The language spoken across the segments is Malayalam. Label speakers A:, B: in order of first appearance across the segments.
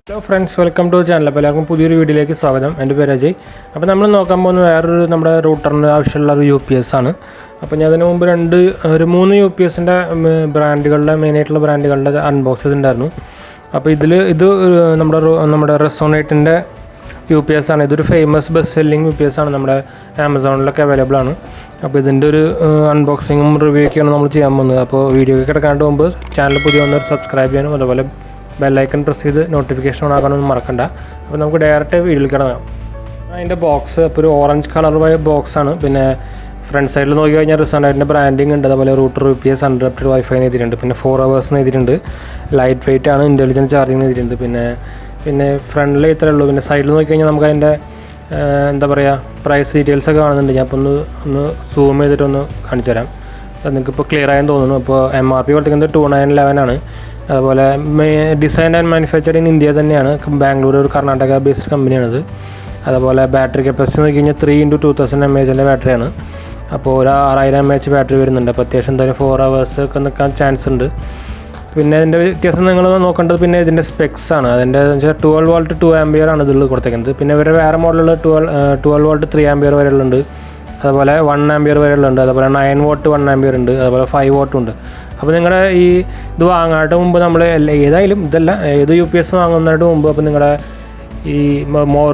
A: Hello friends, welcome to the channel. എല്ലാവർക്കും പുതിയൊരു വീഡിയോയിലേക്ക് സ്വാഗതം. എൻ്റെ പേര് അജയ്. അപ്പോൾ നമ്മൾ നോക്കാൻ പോകുന്ന വേറൊരു നമ്മുടെ റൂട്ടറിന് ആവശ്യമുള്ള ഒരു UPS ആണ്. അപ്പോൾ ഞാൻ അതിന് മുമ്പ് 3 UPSൻ്റെ ബ്രാൻഡുകളുടെ മെയിനായിട്ടുള്ള ബ്രാൻഡുകളുടെ അൺബോക്സ് ചെയ്തിട്ടുണ്ടായിരുന്നു. അപ്പോൾ ഇത് നമ്മുടെ റെസോണേറ്റിൻ്റെ UPS ആണ്. ഇതൊരു ഫേമസ് ബെസ്റ്റ് സെല്ലിംഗ് UPS ആണ്. നമ്മുടെ ആമസോണിലൊക്കെ അവൈലബിൾ ആണ്. അപ്പോൾ ഇതിൻ്റെ ഒരു അൺബോക്സിങ്ങും റിവ്യൂ ഒക്കെയാണ് നമ്മൾ ചെയ്യാൻ പോകുന്നത്. അപ്പോൾ വീഡിയോ കിടക്കാണ്ട് മുമ്പ് ചാനൽ പുതിയ വന്നവർ സബ്സ്ക്രൈബ് ചെയ്യാനും അതുപോലെ ബെല്ലൈക്കൺ പ്രസ് ചെയ്ത് നോട്ടിഫിക്കേഷൻ ഓൺ ആക്കാനൊന്നും മറക്കണ്ട. അപ്പോൾ നമുക്ക് ഡയറക്റ്റ് വീഡിയോയിൽ കിടക്കാം. അതിൻ്റെ ബോക്സ് ഇപ്പോൾ ഒരു ഓറഞ്ച് കളർ ബോക്സാണ്. പിന്നെ ഫ്രണ്ട് സൈഡിൽ നോക്കി കഴിഞ്ഞാൽ റിസോണേറ്റിൻ്റെ ബ്രാൻഡിങ് ഉണ്ട്. അതുപോലെ റൂട്ടർ UPS അൺഇൻറ്ററപ്റ്റഡ് വൈഫൈ എഴുതിയിട്ടുണ്ട്. പിന്നെ 4 hours എഴുതിയിട്ടുണ്ട്. ലൈറ്റ് വെയിറ്റ് ആണ്, ഇൻ്റലിജൻറ്റ് ചാർജിങ് എഴുതിയിട്ടുണ്ട്. പിന്നെ ഫ്രണ്ടിൽ ഇത്രയേ ഉള്ളൂ. പിന്നെ സൈഡിൽ നോക്കി കഴിഞ്ഞാൽ നമുക്ക് അതിൻ്റെ പ്രൈസ് ഡീറ്റെയിൽസൊക്കെ കാണുന്നുണ്ട്. ഞാൻ ഇപ്പോൾ ഒന്ന് സൂം ചെയ്തിട്ടൊന്ന് കാണിച്ചു തരാം. അത് നിങ്ങൾക്കിപ്പോൾ ക്ലിയർ ആയെന്ന് തോന്നുന്നു. അപ്പോൾ MRP കൊടുത്തിരിക്കുന്നത് 2911 ആണ്. അതുപോലെ design and manufactured in India തന്നെയാണ്. ബാംഗ്ലൂർ ഒരു കർണാടക ബേസ്ഡ് കമ്പനിയാണിത്. അതുപോലെ ബാറ്ററി കപ്പാസിറ്റി നോക്കി കഴിഞ്ഞാൽ 3 × 2000 mAh ബാറ്ററിയാണ്. അപ്പോൾ ഒരു 6000 mAh ബാറ്ററി വരുന്നുണ്ട്. അപ്പോൾ അത്യാവശ്യം എന്തായാലും 4 hours ഒക്കെ നിൽക്കാൻ ചാൻസ് ഉണ്ട്. പിന്നെ ഇതിൻ്റെ വ്യത്യാസം നിങ്ങൾ നോക്കേണ്ടത് പിന്നെ ഇതിൻ്റെ സ്പെക്സ് ആണ്. അതിൻ്റെ 12 volt 2 ampere ആണ് ഇതിൽ കൊടുത്തേക്കുന്നത്. പിന്നെ ഇവരുടെ വേറെ മോഡലുള്ള 12 volt 3 ampere വരെയുള്ളുണ്ട്. അതുപോലെ 1 ampere വരെയുള്ളുണ്ട്. അതുപോലെ 9 watt 1 ampere ഉണ്ട്. അതുപോലെ 5 watt ഉണ്ട്. അപ്പോൾ നിങ്ങളുടെ ഈ ഇത് വാങ്ങാനായിട്ട് മുമ്പ് നമ്മൾ ഏതായാലും ഏത് UPS വാങ്ങുന്നതിന് മുമ്പ് അപ്പോൾ നിങ്ങളുടെ ഈ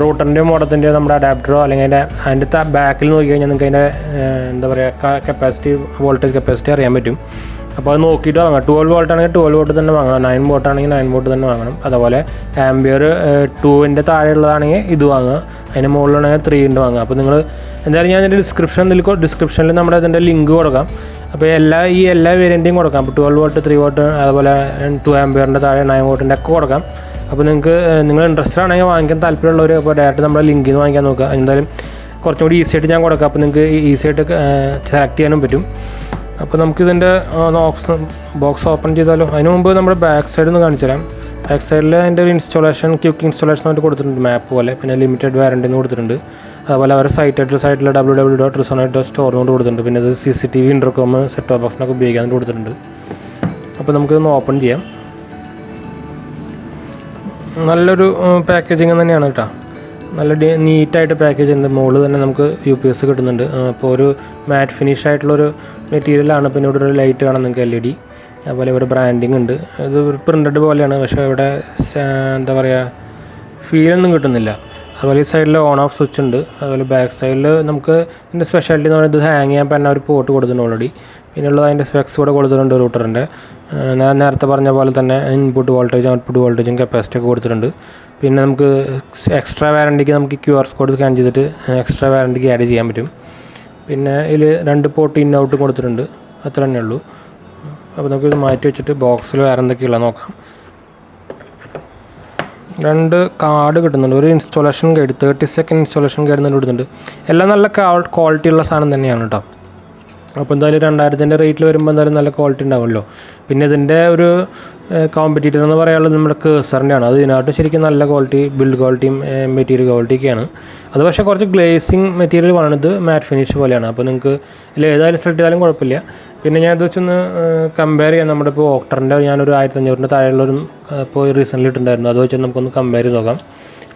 A: റൂട്ടറിൻ്റെയോ മോഡത്തിൻ്റെയോ നമ്മുടെ അഡാപ്റ്ററോ അല്ലെങ്കിൽ അതിൻ്റെ ബാക്കിൽ നോക്കി കഴിഞ്ഞാൽ നിങ്ങൾക്ക് അതിൻ്റെ കപ്പാസിറ്റി വോൾട്ടേജ് കപ്പാസിറ്റി അറിയാൻ പറ്റും. അപ്പോൾ അത് നോക്കിയിട്ട് വാങ്ങാം. 12 volt ആണെങ്കിൽ 12 volt തന്നെ വാങ്ങണം. 9 watt ആണെങ്കിൽ 9 watt തന്നെ വാങ്ങണം. അതുപോലെ ആംബിയർ 2ൻ്റെ താഴെയുള്ളതാണെങ്കിൽ ഇത് വാങ്ങുക. അതിന് മുകളിലാണെങ്കിൽ 3 വാങ്ങുക. അപ്പോൾ നിങ്ങൾ എന്തായാലും ഞാൻ ഇതിൻ്റെ ഡിസ്ക്രിപ്ഷനിൽ നമ്മുടെ അതിൻ്റെ ലിങ്ക് കൊടുക്കാം. അപ്പോൾ എല്ലാ വേരിയൻറ്റിയും കൊടുക്കാം. അപ്പോൾ 12 volt 3 watt അതുപോലെ 2 ampere താഴെ 9 watt ഒക്കെ കൊടുക്കാം. അപ്പോൾ നിങ്ങൾ ഇൻട്രസ്റ്റഡ് ആണെങ്കിൽ വാങ്ങിക്കാൻ താല്പര്യമുള്ളവർ അപ്പോൾ ഡയറക്റ്റ് നമ്മുടെ ലിങ്കിൽ നിന്ന് വാങ്ങിക്കാൻ നോക്കുക. എന്തായാലും കുറച്ചും കൂടി ഈസി ആയിട്ട് ഞാൻ കൊടുക്കാം. അപ്പോൾ നിങ്ങൾക്ക് ഈസി ആയിട്ട് സെലക്ട് ചെയ്യാനും പറ്റും. അപ്പോൾ നമുക്കിതിൻ്റെ ബോക്സ് ഓപ്പൺ ചെയ്താലോ. അതിന് മുമ്പ് നമ്മുടെ ബാക്ക് സൈഡിൽ നിന്ന് കാണിച്ചു തരാം. ബാക്ക് സൈഡിൽ അതിൻ്റെ ഒരു ക്വിക്ക് ഇൻസ്റ്റാളേഷൻ ആയിട്ട് കൊടുത്തിട്ടുണ്ട്, മാപ്പ് പോലെ. പിന്നെ ലിമിറ്റഡ് വാറണ്ടി എന്ന് കൊടുത്തിട്ടുണ്ട്. അതുപോലെ അവരുടെ സൈറ്റിൽ www.resonate.store കൊണ്ട് കൊടുത്തിട്ടുണ്ട്. പിന്നെ ഇത് CCTV ഇൻ്റർകോം സെറ്റ് ടോപ്പ് ബോക്സിനൊക്കെ ഉപയോഗിക്കാൻ കൊടുത്തിട്ടുണ്ട്. അപ്പോൾ നമുക്കിതൊന്ന് ഓപ്പൺ ചെയ്യാം. നല്ലൊരു പാക്കേജിങ് തന്നെയാണ് കേട്ടോ. നല്ല നീറ്റായിട്ട് പാക്കേജ് ഉണ്ട്. മുകളിൽ തന്നെ നമുക്ക് UPS കിട്ടുന്നുണ്ട്. അപ്പോൾ ഒരു മാറ്റ് ഫിനിഷ് ആയിട്ടുള്ളൊരു മെറ്റീരിയലാണ്. പിന്നെ ഇവിടെ ഒരു ലൈറ്റ് കാണാം നിങ്ങൾക്ക് LED. അതുപോലെ ഇവിടെ ബ്രാൻഡിങ് ഉണ്ട്. ഇത് പ്രിൻ്റഡ് പോലെയാണ്, പക്ഷേ ഇവിടെ ഫീലൊന്നും കിട്ടുന്നില്ല. അതുപോലെ ഈ സൈഡിൽ ഓൺ ഓഫ് സ്വിച്ച് ഉണ്ട്. അതുപോലെ ബാക്ക് സൈഡിൽ നമുക്ക് ഇതിൻ്റെ സ്പെഷ്യാലിറ്റി എന്ന് പറയുന്നത് ഹാങ് ചെയ്യാൻ പറ്റുന്ന ഒരു പോർട്ട് കൊടുത്തിട്ടുണ്ട് ഓൾറെഡി. പിന്നെയുള്ളത് അതിൻ്റെ സ്പെക്സ് കൂടെ കൊടുത്തിട്ടുണ്ട് റൂട്ടറിൻ്റെ. ഞാൻ നേരത്തെ പറഞ്ഞ പോലെ തന്നെ ഇൻപുട്ട് വോൾട്ടേജും ഔട്ട്പുട്ട് വോൾട്ടേജും കപ്പാസിറ്റി ഒക്കെ കൊടുത്തിട്ടുണ്ട്. പിന്നെ നമുക്ക് എക്സ്ട്രാ വാറണ്ടിക്ക് നമുക്ക് QR കോഡ് സ്കാൻ ചെയ്തിട്ട് എക്സ്ട്രാ വാറണ്ടിക്ക് ആഡ് ചെയ്യാൻ പറ്റും. പിന്നെ ഇതിൽ 2 പോർട്ട് ഇൻ ഔട്ട് കൊടുത്തിട്ടുണ്ട്. അത്ര തന്നെ ഉള്ളൂ. അപ്പോൾ നമുക്കിത് മാറ്റി വെച്ചിട്ട് ബോക്സിൽ വേറെ എന്തൊക്കെയുള്ള നോക്കാം. 2 കാർഡ് കിട്ടുന്നുണ്ട്. ഒരു installation guide 30 second installation guide എന്ന് കൊടുത്തിട്ടുണ്ട്. എല്ലാം നല്ല ക്വാളിറ്റി ഉള്ള സാധനം തന്നെയാണ് കേട്ടോ. അപ്പോൾ എന്തായാലും 2000ൻ്റെ റേറ്റിൽ വരുമ്പോൾ എന്തായാലും നല്ല ക്വാളിറ്റി ഉണ്ടാവുമല്ലോ. പിന്നെ ഇതിൻ്റെ ഒരു കോമ്പറ്റീറ്റർ എന്ന് പറയാനുള്ളത് നമ്മുടെ Cuzorൻ്റെ ആണ്. അത് ഇതിനകത്ത് ശരിക്കും നല്ല ക്വാളിറ്റി ബിൽഡ് ക്വാളിറ്റിയും മെറ്റീരിയൽ ക്വാളിറ്റിയൊക്കെയാണ്. അത് പക്ഷേ കുറച്ച് ഗ്ലേസിങ് മെറ്റീരിയൽ വേണത് മാറ്റ് ഫിനിഷ് പോലെയാണ്. അപ്പോൾ നിങ്ങൾക്ക് ഏതായാലും സെലക്ട് ചെയ്താലും കുഴപ്പമില്ല. പിന്നെ ഞാൻ ഇത് വെച്ചൊന്ന് കമ്പയർ ചെയ്യാം. നമ്മുടെ ഇപ്പോൾ ഓക്ടറിൻ്റെ ഞാനൊരു 1500 താഴെയുള്ളൊരു ഇപ്പോൾ റീസെൻ്റ്ലി ഇട്ടുണ്ടായിരുന്നു. അത് വെച്ച് നമുക്കൊന്ന് കമ്പയർ ചെയ്ത് നോക്കാം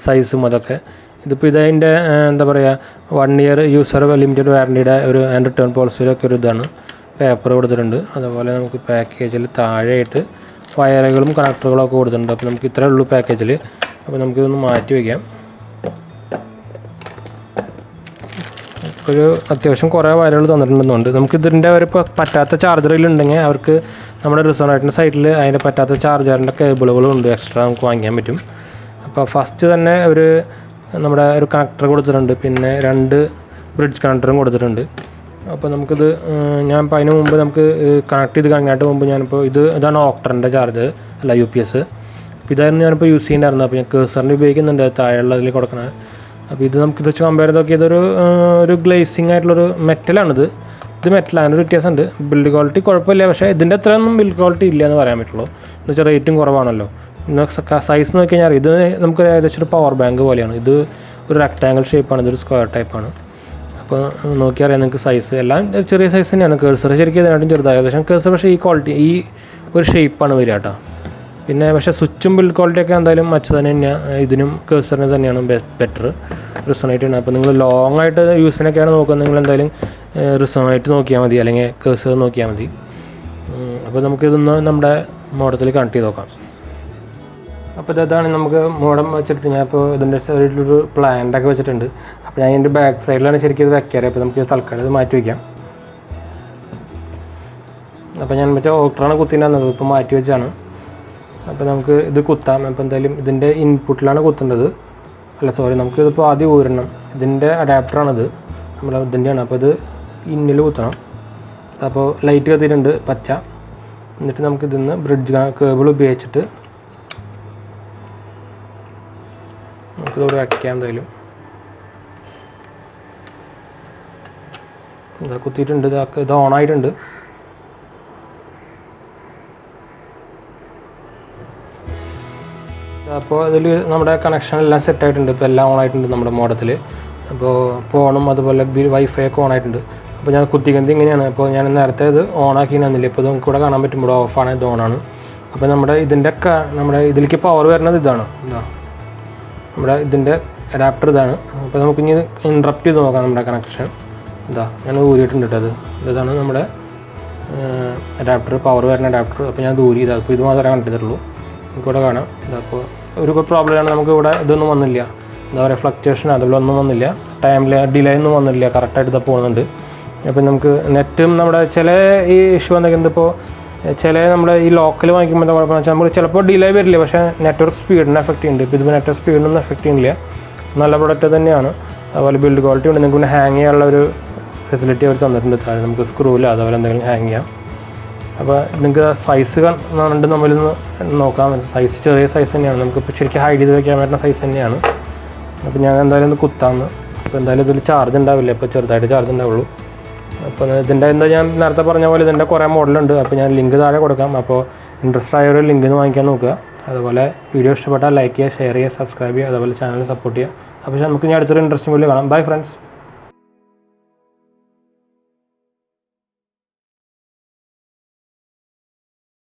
A: സൈസും അതൊക്കെ. ഇതിപ്പോൾ ഇതതിൻ്റെ 1 year യൂസർ ലിമിറ്റഡ് വാറണ്ടിയുടെ ഒരു റിട്ടേൺ പോളിസിയിലൊക്കെ ഒരു ഇതാണ് പേപ്പർ കൊടുത്തിട്ടുണ്ട്. അതുപോലെ നമുക്ക് പാക്കേജിൽ താഴെയായിട്ട് വയറുകളും കണക്ടറുകളും ഒക്കെ കൊടുത്തിട്ടുണ്ട്. അപ്പോൾ നമുക്ക് ഇത്രയേ ഉള്ളൂ പാക്കേജിൽ. അപ്പോൾ നമുക്കിതൊന്ന് മാറ്റി വയ്ക്കാം. ഒരു അത്യാവശ്യം കുറേ വയറുകൾ തന്നിട്ടുണ്ടെന്നുണ്ട്. നമുക്കിതിൻ്റെ ഒരു പറ്റാത്ത ചാർജറിലുണ്ടെങ്കിൽ അവർക്ക് നമ്മുടെ റിസോണേറ്റിൻ്റെ സൈറ്റിൽ അതിൻ്റെ പറ്റാത്ത ചാർജറിൻ്റെ കേബിളുകളും ഉണ്ട്, എക്സ്ട്രാ നമുക്ക് വാങ്ങിക്കാൻ പറ്റും. അപ്പോൾ ഫസ്റ്റ് തന്നെ നമ്മുടെ ഒരു കണക്ടർ കൊടുത്തിട്ടുണ്ട്. പിന്നെ 2 ബ്രിഡ്ജ് കണക്ടറും കൊടുത്തിട്ടുണ്ട്. അപ്പോൾ നമുക്കിത് ഞാൻ ഇപ്പോൾ അതിന് മുമ്പ് നമുക്ക് കണക്ട് ചെയ്ത് കഴിഞ്ഞിട്ട് മുമ്പ് ഞാനിപ്പോൾ ഇതാണ് ഓക്ടറിൻ്റെ ചാർജ് അല്ല UPS. അപ്പോൾ ഇതായിരുന്നു ഞാനിപ്പോൾ യൂസ് ചെയ്യുന്നുണ്ടായിരുന്നത്. അപ്പോൾ ഞാൻ Cuzorൻ്റെ ഉപയോഗിക്കുന്നുണ്ട് താഴെയുള്ളതിൽ കൊടുക്കണത്. അപ്പോൾ ഇത് നമുക്കിത് വെച്ച് കമ്പയർ ചെയ്ത് നോക്കിയത് ഒരു ഗ്ലേസിങ് ആയിട്ടുള്ളൊരു മെറ്റലാണിത്. ഇത് മെറ്റലാണ്, ഒരു വ്യത്യാസമുണ്ട്. ബിൽഡ് ക്വാളിറ്റി കുഴപ്പമില്ല, പക്ഷേ ഇതിൻ്റെ അത്രയൊന്നും ബിൽഡ് ക്വാളിറ്റി ഇല്ല എന്ന് പറയാൻ പറ്റുള്ളൂ. എന്ന് വെച്ചാൽ റേറ്റും കുറവാണല്ലോ. സൈസ് നോക്കി കഴിഞ്ഞാൽ ഇത് നമുക്ക് ഏകദേശം ഒരു പവർ ബാങ്ക് പോലെയാണ്. ഇത് ഒരു റെക്ടാങ്കിൾ ഷേപ്പാണ്, ഇതൊരു സ്ക്വയർ ടൈപ്പാണ്. അപ്പോൾ നോക്കിയറിയാം നിങ്ങൾക്ക് സൈസ് എല്ലാം ചെറിയ സൈസ് തന്നെയാണ്. കേഴ്സർ ശരിക്കും ഇതിനായിട്ടും ചെറുതായി, ഏകദേശം കേഴ്സർ പക്ഷേ ഈ ക്വാളിറ്റി ഈ ഒരു ഷേപ്പാണ് വരിക കേട്ടോ. പിന്നെ പക്ഷേ സ്വിച്ചും ബിൽഡ് ക്വാളിറ്റിയൊക്കെ എന്തായാലും മച്ച് തന്നെ തന്നെയാണ്, ഇതിനും കേഴ്സറിന് തന്നെയാണ് ബെറ്റർ റിസോണേറ്റ് ആണ്. അപ്പോൾ നിങ്ങൾ ലോങ് ആയിട്ട് യൂസിനൊക്കെയാണ് നോക്കുന്നത്, നിങ്ങൾ എന്തായാലും റിസോണേറ്റ് നോക്കിയാൽ മതി, അല്ലെങ്കിൽ കേഴ്സർ നോക്കിയാൽ മതി. അപ്പോൾ നമുക്കിതൊന്ന് നമ്മുടെ മോഡത്തിൽ കണക്ട് ചെയ്ത് നോക്കാം. അപ്പോൾ ഇതാണ് നമുക്ക് മോഡം വെച്ചിട്ട് ഞാൻ ഇപ്പോൾ ഇതിൻ്റെ ഒരു പ്ലാന്റൊക്കെ വെച്ചിട്ടുണ്ട്. അപ്പോൾ ഞാൻ ഇതിൻ്റെ ബാക്ക് സൈഡിലാണ് ശരിക്കും ഇത് വെക്കാറ്. അപ്പോൾ നമുക്ക് തൽക്കാലം ഇത് മാറ്റി വയ്ക്കാം. അപ്പോൾ ഞാൻ മറ്റേ ഓക്ടറാണ് കുത്തിയിട്ടുണ്ടായിരുന്നത്, ഇപ്പോൾ മാറ്റി വെച്ചാണ്. അപ്പോൾ നമുക്ക് ഇത് കുത്താം. അപ്പോൾ എന്തായാലും ഇതിൻ്റെ ഇൻപുട്ടിലാണ് കുത്തേണ്ടത്. അല്ല സോറി, നമുക്കിതിപ്പോൾ ആദ്യം ഊരണം. ഇതിൻ്റെ അഡാപ്റ്ററാണിത്, നമ്മുടെ ഇതിൻ്റെയാണ്. അപ്പോൾ ഇത് ഇന്നിൽ കുത്തണം. അപ്പോൾ ലൈറ്റ് കത്തിയിട്ടുണ്ട് പച്ച. എന്നിട്ട് നമുക്കിതിന്ന് ബ്രിഡ്ജ് കേബിൾ ഉപയോഗിച്ചിട്ട് നമുക്കിതോടെ വയ്ക്കാം. എന്തായാലും ഇതാ കുത്തിയിട്ടുണ്ട്, ഇത് ഓണായിട്ടുണ്ട്. അപ്പോൾ ഇതിൽ നമ്മുടെ കണക്ഷനെല്ലാം സെറ്റായിട്ടുണ്ട്. ഇപ്പോൾ എല്ലാം ഓണായിട്ടുണ്ട് നമ്മുടെ മോഡത്തിൽ. അപ്പോൾ ഫോണും അതുപോലെ വൈഫൈ ഒക്കെ ഓണായിട്ടുണ്ട്. അപ്പോൾ ഞാൻ കുത്തിക്കുന്നത് ഇങ്ങനെയാണ്. അപ്പോൾ ഞാൻ നേരത്തെ ഇത് ഓണാക്കി തന്നില്ല, ഇപ്പോൾ ഇത് നമുക്ക് ഇവിടെ കാണാൻ പറ്റും. ഇവിടെ ഓഫാണ്, ഇത് ഓണാണ്. അപ്പോൾ നമ്മുടെ നമ്മുടെ ഇതിലേക്ക് പവർ വരുന്നത് ഇതാണ്, ഇതാ നമ്മുടെ ഇതിൻ്റെ അഡാപ്റ്റർ ഇതാണ്. അപ്പോൾ നമുക്ക് ഇനി ഇൻട്രപ്റ്റ് ചെയ്ത് നോക്കാം നമ്മുടെ കണക്ഷൻ. ഇതാ ഞാൻ ഊരിയിട്ടുണ്ട് കേട്ടോ. ഇതാണ് നമ്മുടെ അഡാപ്റ്റർ, പവർ വരുന്ന അഡാപ്റ്റർ. അപ്പോൾ ഞാൻ ഊരി ഇതാ. അപ്പോൾ ഇത് മാത്രമേ കണക്ട് ചെയ്തിട്ടുള്ളൂ. നമുക്കിവിടെ കാണാം. ഇതപ്പോൾ ഒരു പ്രോബ്ലമാണ്, നമുക്ക് ഇവിടെ ഇതൊന്നും വന്നില്ല, എന്താ പറയുക ഫ്ലക്ച്വേഷൻ അതുപോലെ ഒന്നും വന്നില്ല, ടൈമിൽ ഡിലേ ഒന്നും വന്നില്ല, കറക്റ്റായിട്ട് ഇത് പോകുന്നുണ്ട്. അപ്പോൾ നമുക്ക് നെറ്റും നമ്മുടെ ചില ഈ ഇഷ്യൂ എന്തൊക്കെയുണ്ട്, ഇപ്പോൾ ചില നമ്മുടെ ഈ ലോക്കൽ വാങ്ങിക്കുമ്പോൾ എന്താ കുഴപ്പമെന്ന് വെച്ചാൽ നമുക്ക് ചിലപ്പോൾ ഡിലേ വരില്ല, പക്ഷേ നെറ്റ്വർക്ക് സ്പീഡിനെ എഫക്റ്റ് ചെയ്യുന്നുണ്ട്. ഇപ്പോൾ ഇതിപ്പോൾ നെറ്റ്വർക്ക് സ്പീഡിനൊന്നും എഫക്റ്റ് ചെയ്യുന്നില്ല, നല്ല പ്രൊഡക്റ്റ് തന്നെയാണ്. അതുപോലെ ബിൽഡ് ക്വാളിറ്റി ഉണ്ട്. നിങ്ങൾക്ക് പിന്നെ ഹാങ് ചെയ്യാനുള്ള ഒരു ഫെസിലിറ്റി അവർ തന്നിട്ടുണ്ട് താഴെ, നമുക്ക് സ്ക്രൂവില്ല അതുപോലെ എന്തെങ്കിലും ഹാങ് ചെയ്യാം. അപ്പോൾ നിങ്ങൾക്ക് സൈസ് കണ്ടുകൊണ്ട് നമ്മളിന്ന് നോക്കാം. സൈസ് ചെറിയ സൈസ് തന്നെയാണ്, നമുക്കിപ്പോൾ ശരിക്കും ഹൈഡ് ചെയ്ത് വയ്ക്കാൻ പറ്റുന്ന സൈസ് തന്നെയാണ്. അപ്പോൾ ഞാൻ എന്തായാലും ഒന്ന് കുത്താമെന്ന്. അപ്പോൾ എന്തായാലും ഇതിൽ ചാർജ് ഉണ്ടാവില്ല, ഇപ്പോൾ ചെറുതായിട്ട് ചാർജ് ഉണ്ടാവുള്ളൂ. അപ്പോൾ ഇതിൻ്റെ ഞാൻ നേരത്തെ പറഞ്ഞ പോലെ ഇതിൻ്റെ കുറേ മോഡലുണ്ട്. അപ്പോൾ ഞാൻ ലിങ്ക് താഴെ കൊടുക്കാം. അപ്പോൾ ഇൻട്രസ്റ്റ് ആയ ഒരു ലിങ്ക് വാങ്ങിക്കാൻ നോക്കുക. അതുപോലെ വീഡിയോ ഇഷ്ടപ്പെട്ടാൽ ലൈക്ക് ചെയ്യുക, ഷെയർ ചെയ്യുക, സബ്സ്ക്രൈബ് ചെയ്യുക, അതുപോലെ ചാനൽ സപ്പോർട്ട് ചെയ്യുക. അപ്പോൾ നമുക്ക് ഇനി അടുത്തൊരു ഇൻട്രസ്റ്റിംഗ് വീഡിയോ കാണാം. Bye friends.